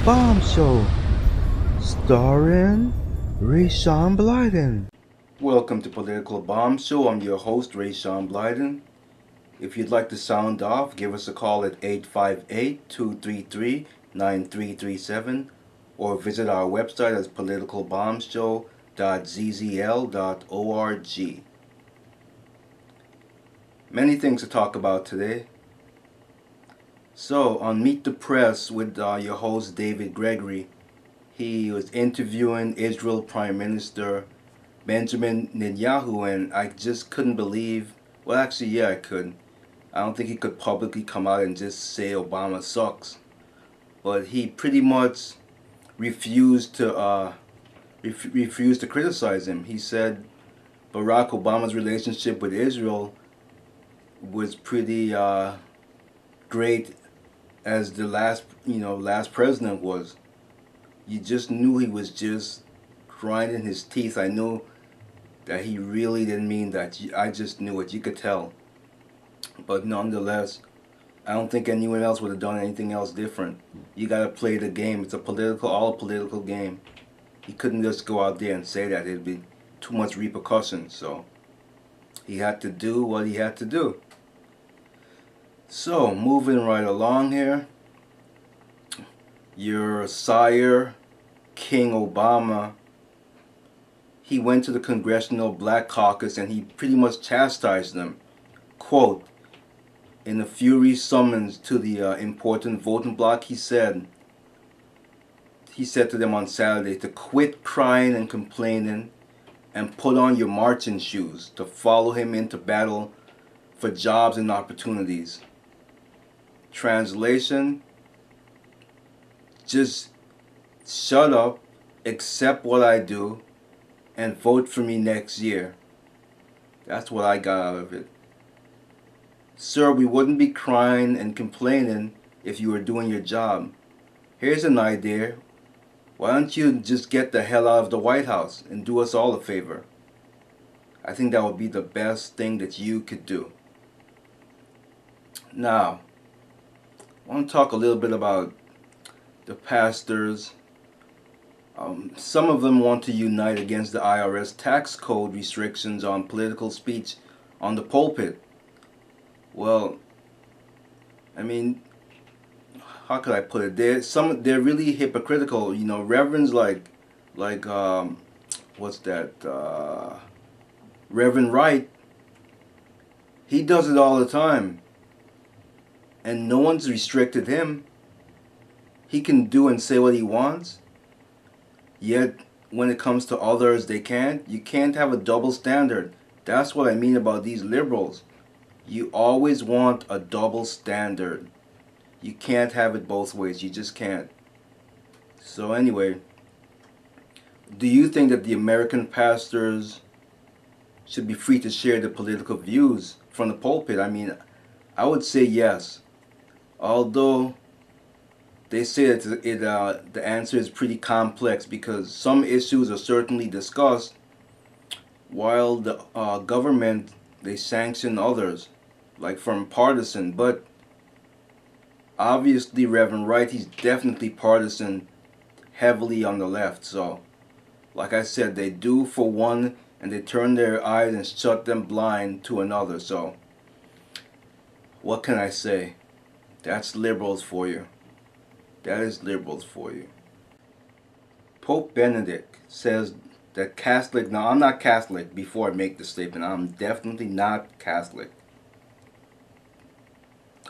Bomb Show, starring Rayshawn Blyden. Welcome to Political Bomb Show. I'm your host, Rayshawn Blyden. If you'd like to sound off, give us a call at 858-233-9337 or visit our website at politicalbombshow.zzl.org. Many things to talk about today. So, on Meet the Press with your host, David Gregory, he was interviewing Israel Prime Minister Benjamin Netanyahu, and I just couldn't believe, well, actually, yeah, I could. I don't think he could publicly come out and just say Obama sucks. But he pretty much refused to criticize him. He said Barack Obama's relationship with Israel was pretty great as the last president was. You just knew he was just grinding his teeth. I knew that he really didn't mean that. I just knew it. You could tell. But nonetheless, I don't think anyone else would have done anything else different. You gotta play the game. It's all a political game. He couldn't just go out there and say that. It'd be too much repercussions. So he had to do what he had to do. So, moving right along here, your sire, King Obama, he went to the Congressional Black Caucus and he pretty much chastised them. Quote, in a fury summons to the important voting bloc, he said to them on Saturday to quit crying and complaining and put on your marching shoes to follow him into battle for jobs and opportunities. Translation, just shut up, accept what I do, and vote for me next year. That's what I got out of it. Sir, we wouldn't be crying and complaining if you were doing your job. Here's an idea. Why don't you just get the hell out of the White House and do us all a favor? I think that would be the best thing that you could do. Now, I want to talk a little bit about the pastors. Some of them want to unite against the IRS tax code restrictions on political speech on the pulpit. Well, I mean, how could I put it? They're really hypocritical. You know, reverends like what's that? Reverend Wright. He does it all the time. And no one's restricted him. He can do and say what he wants. Yet, when it comes to others, they can't. You can't have a double standard. That's what I mean about these liberals. You always want a double standard. You can't have it both ways. You just can't. So anyway, do you think that the American pastors should be free to share their political views from the pulpit? I mean, I would say yes. Although they say that the answer is pretty complex because some issues are certainly discussed while the government, they sanction others, like from partisan. But obviously Reverend Wright, he's definitely partisan, heavily on the left. So like I said, they do for one and they turn their eyes and shut them blind to another. So what can I say? That's liberals for you. That is liberals for you. Pope Benedict says that Catholic, now I'm not Catholic before I make the statement. I'm definitely not Catholic.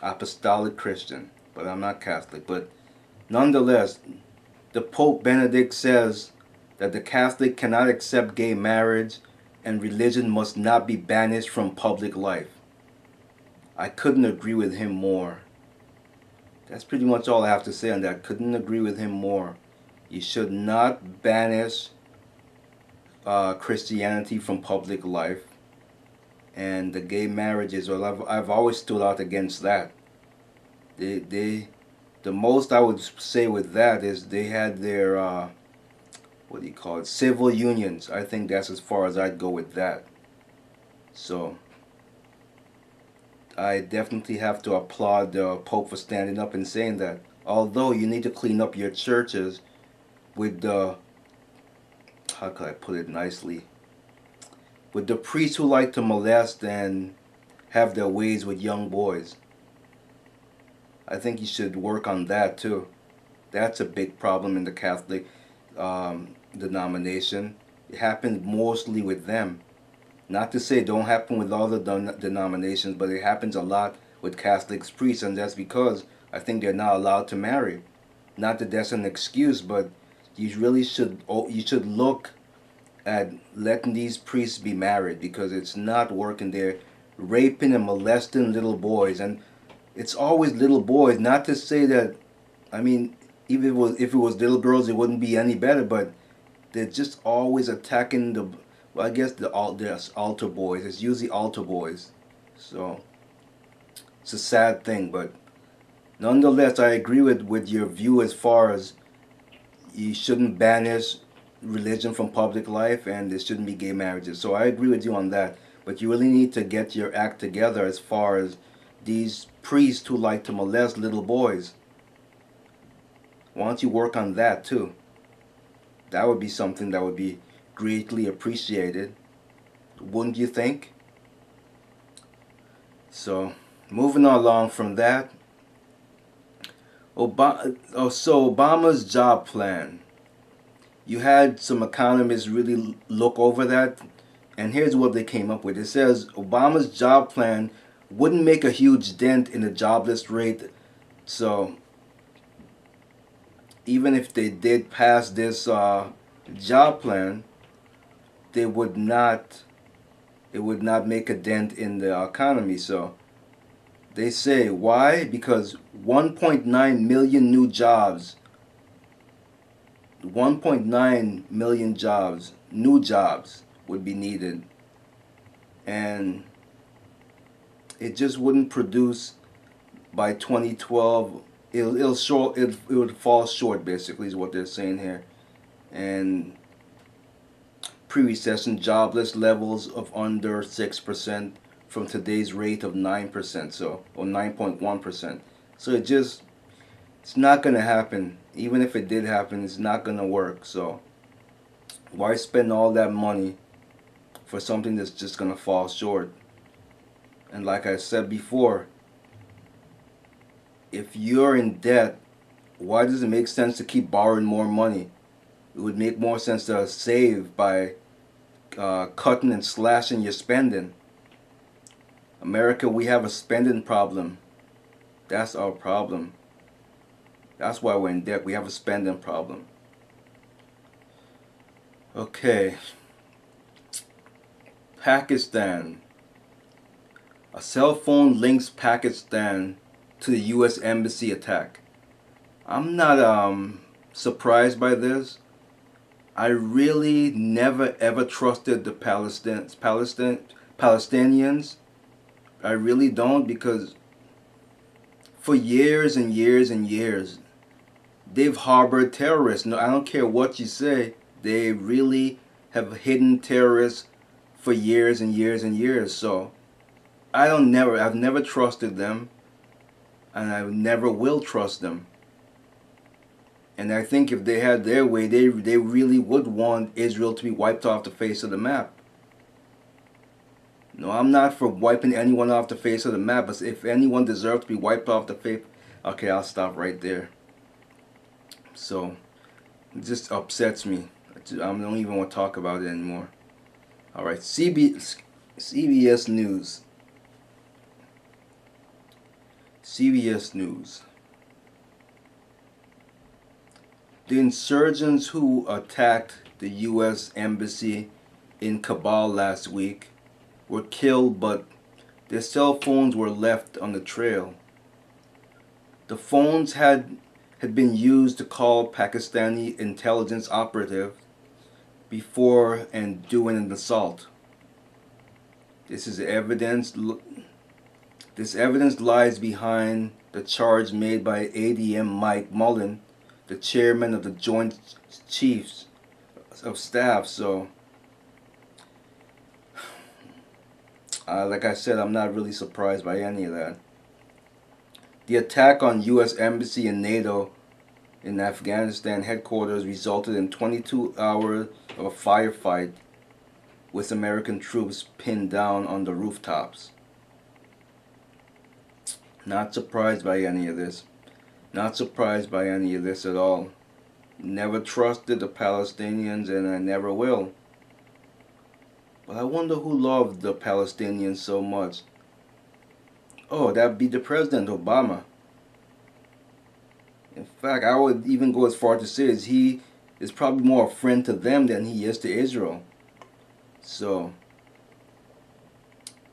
Apostolic Christian, but I'm not Catholic. But nonetheless, the Pope Benedict says that the Catholic cannot accept gay marriage and religion must not be banished from public life. I couldn't agree with him more. That's pretty much all I have to say on that. Couldn't agree with him more. You should not banish Christianity from public life. And the gay marriages, well, I've always stood out against that. The most I would say with that is they had their, what do you call it, civil unions. I think that's as far as I'd go with that. So I definitely have to applaud the Pope for standing up and saying that. although you need to clean up your churches with the, how could I put it nicely, with the priests who like to molest and have their ways with young boys. I think you should work on that too. That's a big problem in the Catholic denomination. It happens mostly with them. Not to say it don't happen with all the denominations, but it happens a lot with Catholic priests, and that's because I think they're not allowed to marry. Not that that's an excuse, but you really should look at letting these priests be married, because it's not working. They're raping and molesting little boys, and it's always little boys. Not to say that, I mean, even if it was little girls, it wouldn't be any better. But they're just always attacking the. Well, I guess there's altar boys. It's usually altar boys, so it's a sad thing. But nonetheless, I agree with your view as far as you shouldn't banish religion from public life, and there shouldn't be gay marriages. So I agree with you on that. But you really need to get your act together as far as these priests who like to molest little boys. Why don't you work on that too? That would be something that would be greatly appreciated, wouldn't you think? So, moving along from that, Obama's job plan. You had some economists really look over that, and here's what they came up with. It says Obama's job plan wouldn't make a huge dent in the jobless rate. So, even if they did pass this job plan, it would not make a dent in the economy. So they say, why? Because 1.9 million new jobs, 1.9 million jobs, new jobs would be needed, and it just wouldn't produce by 2012. It would fall short, basically, is what they're saying here. And pre-recession jobless levels of under 6% from today's rate of 9%, so, or 9.1%. So it's not going to happen. Even if it did happen, it's not going to work. So why spend all that money for something that's just going to fall short? And like I said before, if you're in debt, why does it make sense to keep borrowing more money? It would make more sense to save by cutting and slashing your spending. America, we have a spending problem. That's our problem. That's why we're in debt. We have a spending problem. Okay. Pakistan. A cell phone links Pakistan to the U.S. Embassy attack. I'm not surprised by this. I really never ever trusted the Palestinians. I really don't, because for years and years and years, they've harbored terrorists. No, I don't care what you say. They really have hidden terrorists for years and years and years. So I've never trusted them, and I never will trust them. And I think if they had their way, they really would want Israel to be wiped off the face of the map. No, I'm not for wiping anyone off the face of the map, but if anyone deserves to be wiped off the face, okay, I'll stop right there. So, it just upsets me. I don't even want to talk about it anymore. Alright, CBS News. CBS News. The insurgents who attacked the U.S. Embassy in Kabul last week were killed, but their cell phones were left on the trail. The phones had been used to call Pakistani intelligence operatives before and during an assault. This evidence lies behind the charge made by ADM Mike Mullen, the chairman of the Joint Chiefs of Staff. So, like I said, I'm not really surprised by any of that. The attack on U.S. Embassy and NATO in Afghanistan headquarters resulted in 22 hours of a firefight with American troops pinned down on the rooftops. Not surprised by any of this. Not surprised by any of this at all. Never trusted the Palestinians, and I never will. But I wonder who loved the Palestinians so much. Oh, that'd be the President, Obama. In fact, I would even go as far to say is he is probably more a friend to them than he is to Israel. So,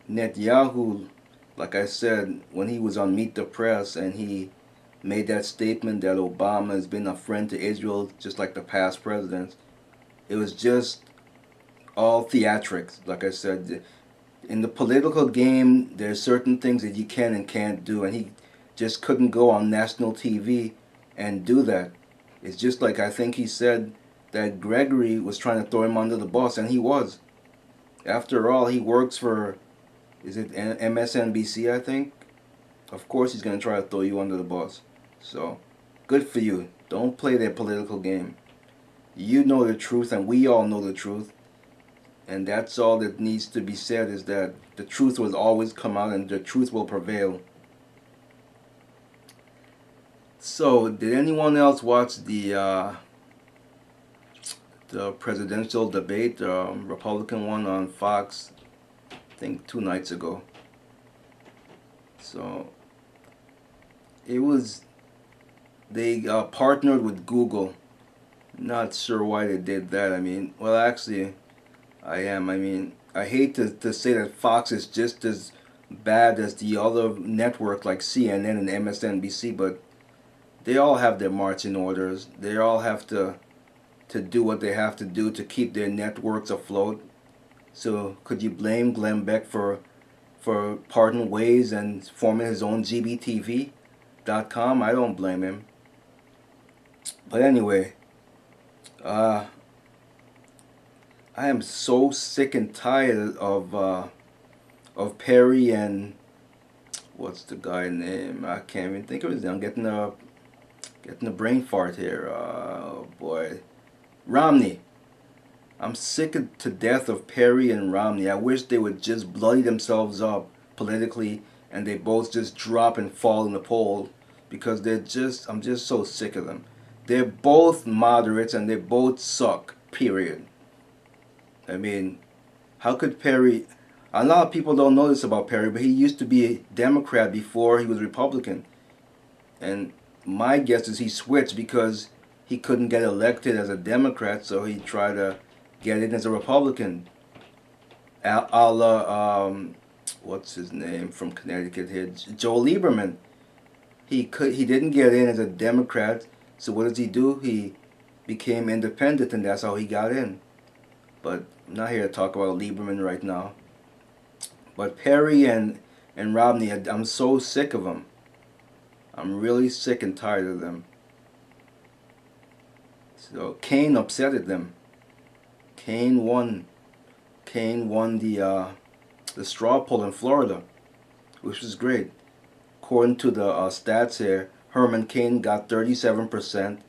Netanyahu, like I said, when he was on Meet the Press and he made that statement that Obama has been a friend to Israel just like the past presidents, it was just all theatrics. Like I said, in the political game, there's certain things that you can and can't do, and he just couldn't go on national TV and do that. It's just like I think he said that Gregory was trying to throw him under the bus, and he was. After all, he works for, is it MSNBC, I think? Of course he's going to try to throw you under the bus. So, good for you. Don't play that political game. You know the truth, and we all know the truth. And that's all that needs to be said, is that the truth will always come out and the truth will prevail. So, did anyone else watch the presidential debate, Republican one on Fox, I think 2 nights ago? So, it was, they partnered with Google. Not sure why they did that. I mean, well, actually, I am. I mean, I hate to say that Fox is just as bad as the other network like CNN and MSNBC, but they all have their marching orders. They all have to do what they have to do to keep their networks afloat. So could you blame Glenn Beck for parting ways and forming his own GBTV.com? I don't blame him. But anyway, I am so sick and tired of Perry and what's the guy name? I can't even think of his name. I'm getting a brain fart here. Oh boy, Romney. I'm sick to death of Perry and Romney. I wish they would just bloody themselves up politically and they both just drop and fall in the poll, because I'm just so sick of them. They're both moderates and they both suck, period. I mean, how could Perry... A lot of people don't know this about Perry, but he used to be a Democrat before he was Republican. And my guess is he switched because he couldn't get elected as a Democrat, so he tried to get in as a Republican. A la, what's his name from Connecticut here? Joe Lieberman. He didn't get in as a Democrat, so what does he do? He became independent, and that's how he got in. But I'm not here to talk about Lieberman right now. But Perry and Romney, I'm so sick of them. I'm really sick and tired of them. So Cain upsetted them. Cain won the straw poll in Florida, which was great. According to the stats here, Herman Cain got 37%,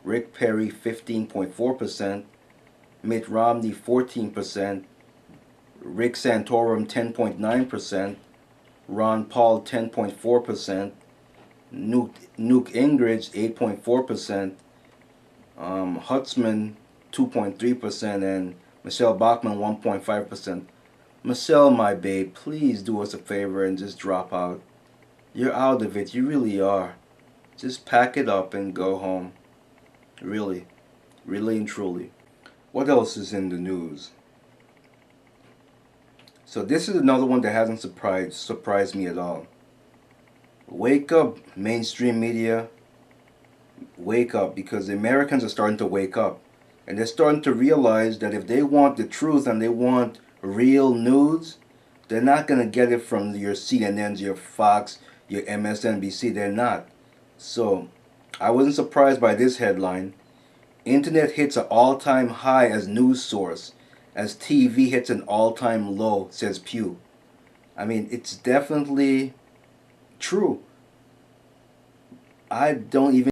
Rick Perry 15.4%, Mitt Romney 14%, Rick Santorum 10.9%, Ron Paul 10.4%, Newt Gingrich 8.4%, Hutzman 2.3%, and Michelle Bachmann 1.5%. Michelle, my babe, please do us a favor and just drop out. You're out of it. You really are. Just pack it up and go home. Really. Really and truly. What else is in the news? So this is another one that hasn't surprised me at all. Wake up, mainstream media. Wake up, because the Americans are starting to wake up. And they're starting to realize that if they want the truth and they want real news, they're not going to get it from your CNNs, your Fox, your MSNBC. They're not. So, I wasn't surprised by this headline. Internet hits an all-time high as news source, as TV hits an all-time low, says Pew. I mean, it's definitely true. I don't even